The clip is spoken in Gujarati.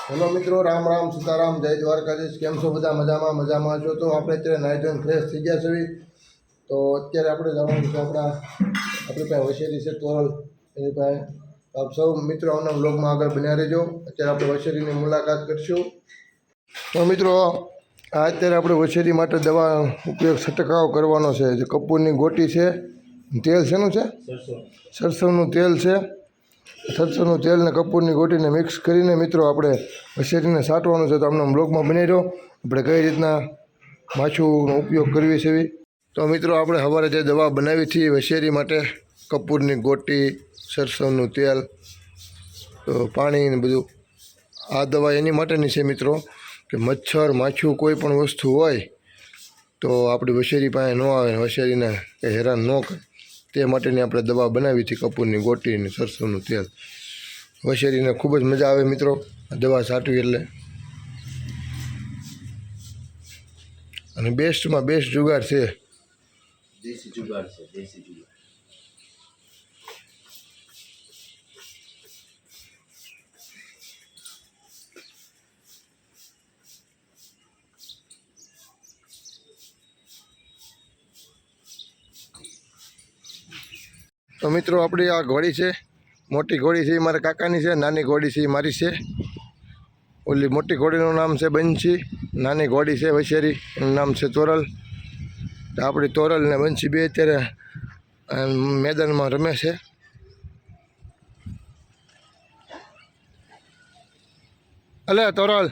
હેલો મિત્રો, રામ રામ સીતારામ, જય દ્વારકાધીશ। કેમ છો બધા? મજામાં છો? તો આપણે અત્યારે નાહી ધોઈને ફ્રેશ થઈ ગયા છીએ। તો અત્યારે આપણે જવાનું છે આપણી પાસે વશેરી છે તોરલ, એની પાસે। આપ સૌ મિત્રો આવનાર બ્લોગમાં આગળ બન્યા રહેજો। અત્યારે આપણે વશેરીની મુલાકાત કરીશું। તો મિત્રો અત્યારે આપણે વશેરી માટે દવા ઉપયોગ છંટકાવ કરવાનો છે। જે કપૂરની ગોટી છે, તેલ શેનું છે? સરસવનું તેલ છે। સરસવનું તેલ ને કપૂરની ગોટીને મિક્સ કરીને મિત્રો આપણે વશેરીને છાંટવાનું છે। તો અમને બ્લોગમાં બનાવી રહ્યો આપણે કઈ રીતના માછુંનો ઉપયોગ કરવી છે। તો મિત્રો આપણે સવારે જે દવા બનાવી હતી વશેરી માટે, કપૂરની ગોટી, સરસવનું તેલ, તો પાણી ને બધું, આ દવા એની માટેની છે મિત્રો કે મચ્છર માછું કોઈ પણ વસ્તુ હોય તો આપણી વશેરી પાસે ન આવે, વશેરીને કંઈ હેરાન ન કરે તે માટેની આપણે દવા બનાવી હતી, કપૂરની ગોટી અને સરસવનું તેલ। વશેરીને ખૂબ જ મજા આવે મિત્રો આ દવા છાંટવી એટલે, અને બેસ્ટમાં બેસ્ટ જુગાડ છે, દેશી જુગાડ છે, દેશી જુગાડ। તો મિત્રો આપણી આ ઘોડી છે, મોટી ઘોડી છે એ મારા કાકાની છે, નાની ઘોડી છે એ મારી છે। ઓલી મોટી ઘોડીનું નામ છે બંસી, નાની ઘોડી છે વશેરી, એનું નામ છે તોરલ। તો આપણી તોરલ ને બંસી બે અત્યારે મેદાનમાં રમે છે। અલે તોરલ,